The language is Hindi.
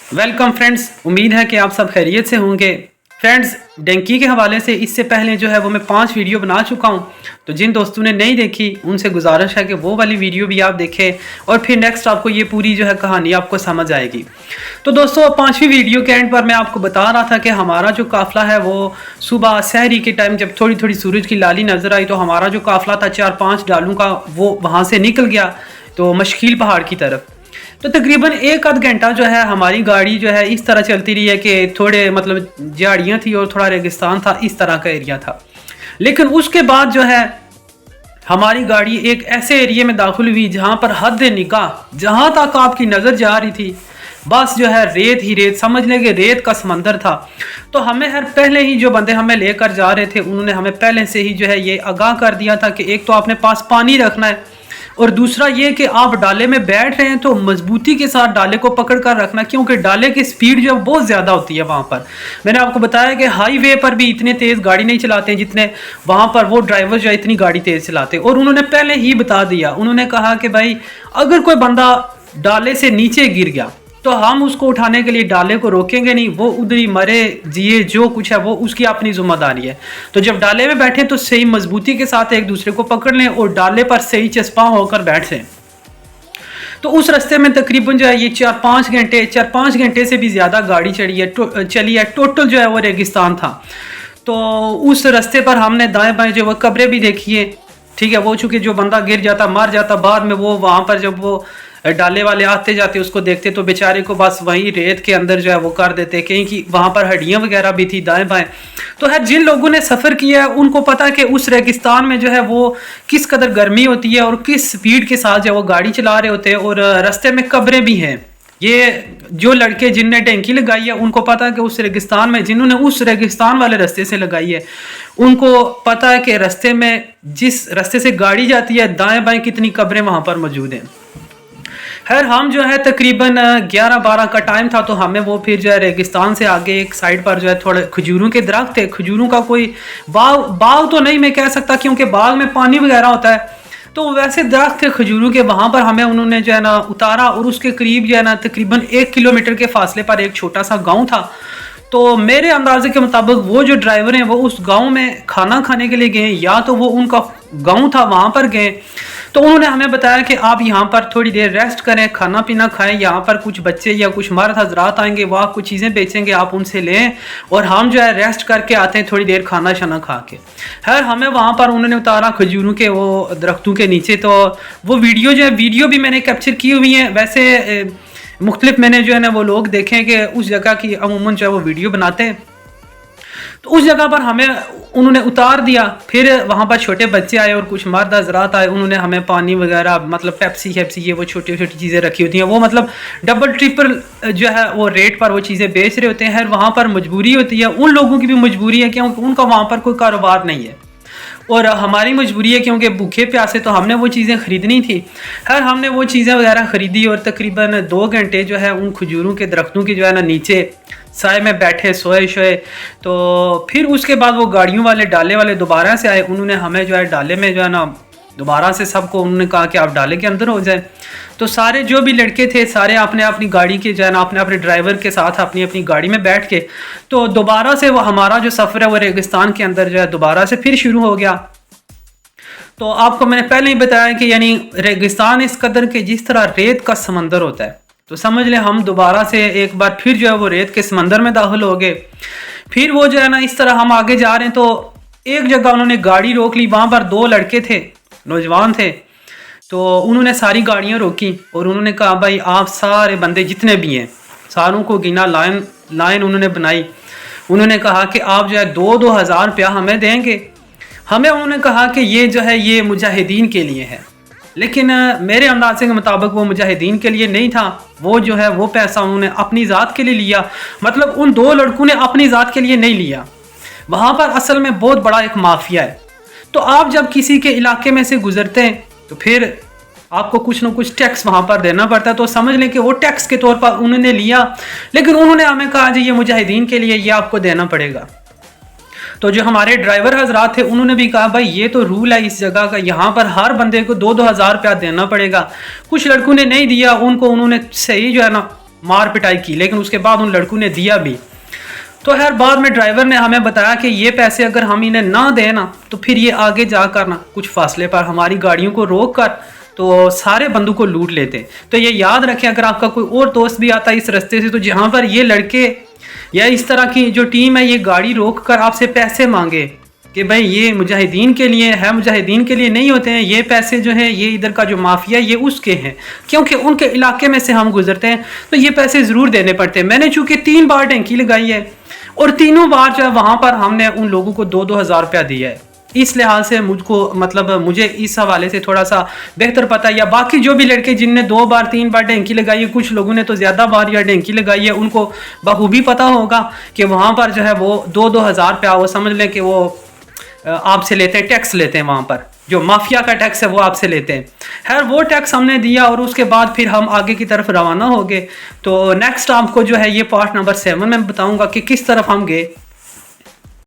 वेलकम फ्रेंड्स, उम्मीद है कि आप सब खैरियत से होंगे। फ्रेंड्स, डेंकी के हवाले से इससे पहले जो है वो मैं 5 वीडियो बना चुका हूं, तो जिन दोस्तों ने नहीं देखी उनसे गुजारिश है कि वो वाली वीडियो भी आप देखें और फिर नेक्स्ट आपको ये पूरी जो है कहानी आपको समझ आएगी। तो दोस्तों, 5वीं वीडियो के एंड पर मैं आपको बता रहा था कि हमारा जो काफ़िला है वो सुबह सहरी के टाइम जब थोड़ी थोड़ी सूरज की लाली नज़र आई तो हमारा जो काफ़िला था 4-5 डालों का वो वहाँ से निकल गया तो मशकील पहाड़ की तरफ। तो तकरीबन 1 आध घंटा जो है हमारी गाड़ी जो है इस तरह चलती रही है कि थोड़े मतलब झाड़ियाँ थी और थोड़ा रेगिस्तान था, इस तरह का एरिया था। लेकिन उसके बाद जो है हमारी गाड़ी एक ऐसे एरिया में दाखिल हुई जहाँ पर हद निगाह, जहाँ तक आपकी नज़र जा रही थी बस जो है रेत ही रेत, समझ लेंगे रेत का समंदर था। तो हमें हर पहले ही जो बंदे हमें लेकर जा रहे थे उन्होंने हमें पहले से ही जो है ये आगाह कर दिया था कि एक तो आपने पास पानी रखना है और दूसरा ये कि आप डाले में बैठ रहे हैं तो मजबूती के साथ डाले को पकड़ कर रखना, क्योंकि डाले की स्पीड जो है बहुत ज़्यादा होती है वहाँ पर। मैंने आपको बताया कि हाईवे पर भी इतने तेज़ गाड़ी नहीं चलाते हैं जितने वहाँ पर वो ड्राइवर जो है इतनी गाड़ी तेज़ चलाते। और उन्होंने पहले ही बता दिया, उन्होंने कहा कि भाई अगर कोई बंदा डाले से नीचे गिर गया तो हम उसको उठाने के लिए डाले को रोकेंगे नहीं, वो उधर ही मरे जिए जो कुछ है वो उसकी अपनी जिम्मेदारी है। तो जब डाले में बैठे तो सही मजबूती के साथ एक दूसरे को पकड़ लें और डाले पर सही चस्पा होकर बैठ जाएं। तो उस रास्ते में तकरीबन जो है ये 4-5 घंटे से भी ज़्यादा गाड़ी चली है। टोटल जो है वो रेगिस्तान था। तो उस रास्ते पर हमने दाएं बाएं जो वो कब्रें भी देखी है, ठीक है। वो चूँकि जो बंदा गिर जाता मर जाता, बाद में वो वहाँ पर जब वो डाले वाले आते जाते उसको देखते तो बेचारे को बस वहीं रेत के अंदर जो है वो कर देते, क्योंकि वहाँ पर हड्डियाँ वगैरह भी थी दाएं बाएं। तो है जिन लोगों ने सफ़र किया है उनको पता है कि उस रेगिस्तान में जो है वो किस कदर गर्मी होती है और किस स्पीड के साथ जो है वो गाड़ी चला रहे होते हैं। और रास्ते में कब्रें भी हैं। ये जो लड़के जिनने टैंकी लगाई है उनको पता है कि उस रेगिस्तान में, जिन्होंने उस रेगिस्तान वाले रास्ते से लगाई है उनको पता है कि रास्ते में जिस रास्ते से गाड़ी जाती है दाएं बाएं कितनी कब्रें वहाँ पर मौजूद हैं। खैर हम जो है तकरीबन 11-12 का टाइम था तो हमें वो फिर जो है रेगिस्तान से आगे एक साइड पर जो है थोड़े खजूरों के दरख्त थे। खजूरों का कोई बाग तो नहीं मैं कह सकता, क्योंकि बाग में पानी वगैरह होता है, तो वैसे दरख्त थे खजूरों के, वहाँ पर हमें उन्होंने जो है ना उतारा। और उसके करीब जो है ना तकरीबन 1 किलोमीटर के फासले पर एक छोटा सा गाँव था। तो मेरे अंदाजे के मुताबिक वो जो ड्राइवर हैं वो उस गांव में खाना खाने के लिए गए, या तो वो उनका गांव था वहाँ पर गए। तो उन्होंने हमें बताया कि आप यहाँ पर थोड़ी देर रेस्ट करें, खाना पीना खाएं, यहाँ पर कुछ बच्चे या कुछ मर्द हजरात आएंगे वो आपको चीज़ें बेचेंगे, आप उनसे लें और हम जो है रेस्ट करके आते हैं थोड़ी देर खाना शाना खा के। खैर हमें वहाँ पर उन्होंने उतारा खजूरों के वो दरख्तों के नीचे। तो वो वीडियो जो है वीडियो भी मैंने कैप्चर की हुई है। वैसे मुख्तलिफ मैंने जो है ना वो लोग देखे कि उस जगह की अमूमन जो है वो वीडियो बनाते हैं। तो उस जगह पर हमें उन्होंने उतार दिया। फिर वहाँ पर छोटे बच्चे आए और कुछ मर्द हजरात आए, उन्होंने हमें पानी वगैरह मतलब पेप्सी ये वो छोटी छोटी चीज़ें रखी होती हैं, वो मतलब डबल ट्रिपल जो है वो रेट पर वो चीज़ें बेच रहे होते हैं। वहाँ पर मजबूरी होती है, उन लोगों की भी मजबूरी है क्योंकि उनका वहाँ पर कोई कारोबार नहीं है और हमारी मजबूरी है क्योंकि भूखे प्यासे तो हमने वो चीज़ें ख़रीदनी थी। खैर हमने वो चीज़ें वगैरह ख़रीदी और तकरीबन 2 घंटे जो है उन खजूरों के दरख्तों की जो है ना नीचे साए में बैठे सोए। तो फिर उसके बाद वो गाड़ियों वाले डाले वाले दोबारा से आए, उन्होंने हमें जो है डाले में जो है ना दोबारा से सबको उन्होंने कहा कि आप डाले के अंदर हो जाए। तो सारे जो भी लड़के थे सारे अपने अपनी गाड़ी के जो है ना अपने अपने ड्राइवर के साथ अपनी अपनी गाड़ी में बैठ के तो दोबारा से वो हमारा जो सफ़र है वो रेगिस्तान के अंदर जो है दोबारा से फिर शुरू हो गया। तो आपको मैंने पहले ही बताया कि यानी रेगिस्तान इस कदर के जिस तरह रेत का समंदर होता है, तो समझ लें हम दोबारा से एक बार फिर जो है वो रेत के समंदर में दाखिल हो गए। फिर वो जो है ना इस तरह हम आगे जा रहे हैं तो एक जगह उन्होंने गाड़ी रोक ली, वहाँ पर 2 लड़के थे, नौजवान थे। तो उन्होंने सारी गाड़ियाँ रोकी और उन्होंने कहा भाई आप सारे बंदे जितने भी हैं सारों को गिना, लाइन उन्होंने बनाई। उन्होंने कहा कि आप जो है 2-2 हज़ार रुपया हमें देंगे। हमें उन्होंने कहा कि ये जो है ये मुजाहिदीन के लिए है, लेकिन मेरे अंदाजे के मुताबिक वो मुजाहिदीन के लिए नहीं था। वो जो है वो पैसा उन्होंने अपनी ज़ात के लिए लिया, मतलब उन 2 लड़कों ने अपनी ज़ात के लिए नहीं लिया। वहाँ पर असल में बहुत बड़ा एक माफिया है। तो आप जब किसी के इलाके में से गुजरते हैं तो फिर आपको कुछ ना कुछ टैक्स वहाँ पर देना पड़ता है। तो समझ लें कि वो टैक्स के तौर पर उन्होंने लिया, लेकिन उन्होंने हमें कहा जी ये मुजाहिदीन के लिए ये आपको देना पड़ेगा। तो जो हमारे ड्राइवर हजरात थे उन्होंने भी कहा भाई ये तो रूल है इस जगह का, यहाँ पर हर बंदे को 2-2 हज़ार रुपया देना पड़ेगा। कुछ लड़कों ने नहीं दिया, उनको उन्होंने सही जो है ना मार पिटाई की, लेकिन उसके बाद उन लड़कों ने दिया भी। तो खैर बाद में ड्राइवर ने हमें बताया कि ये पैसे अगर हम इन्हें ना दें ना तो फिर ये आगे जाकर ना कुछ फासले पर हमारी गाड़ियों को रोक कर तो सारे बंदूक को लूट लेते। तो ये याद रखें, अगर आपका कोई और दोस्त भी आता है इस रास्ते से, तो जहाँ पर ये लड़के या इस तरह की जो टीम है ये गाड़ी रोक कर आपसे पैसे मांगे कि भाई ये मुजाहिदीन के लिए है, मुजाहिदीन के लिए नहीं होते हैं ये पैसे, जो है ये इधर का जो माफिया ये उसके हैं, क्योंकि उनके इलाके में से हम गुजरते हैं तो ये पैसे ज़रूर देने पड़ते हैं। मैंने चूँकि 3 बार टंकी लगाई है और तीनों बार जो है वहाँ पर हमने उन लोगों को 2-2 हज़ार रुपया दिया है। इस लिहाज से मुझको मतलब मुझे इस हवाले से थोड़ा सा बेहतर पता है। या बाकी जो भी लड़के जिनने 2 बार 3 बार टंकी लगाई है, कुछ लोगों ने तो ज़्यादा बार या टंकी लगाई है, उनको बखूबी पता होगा कि वहाँ पर जो है वो 2-2 हज़ार रुपया, वो समझ लें कि वो आपसे लेते हैं, टैक्स लेते हैं, वहाँ पर जो माफिया का टैक्स है वो आपसे लेते हैं। खैर वो टैक्स हमने दिया और उसके बाद फिर हम आगे की तरफ रवाना हो गए। तो नेक्स्ट आपको जो है ये पार्ट नंबर 7 में बताऊंगा कि किस तरफ हम गए।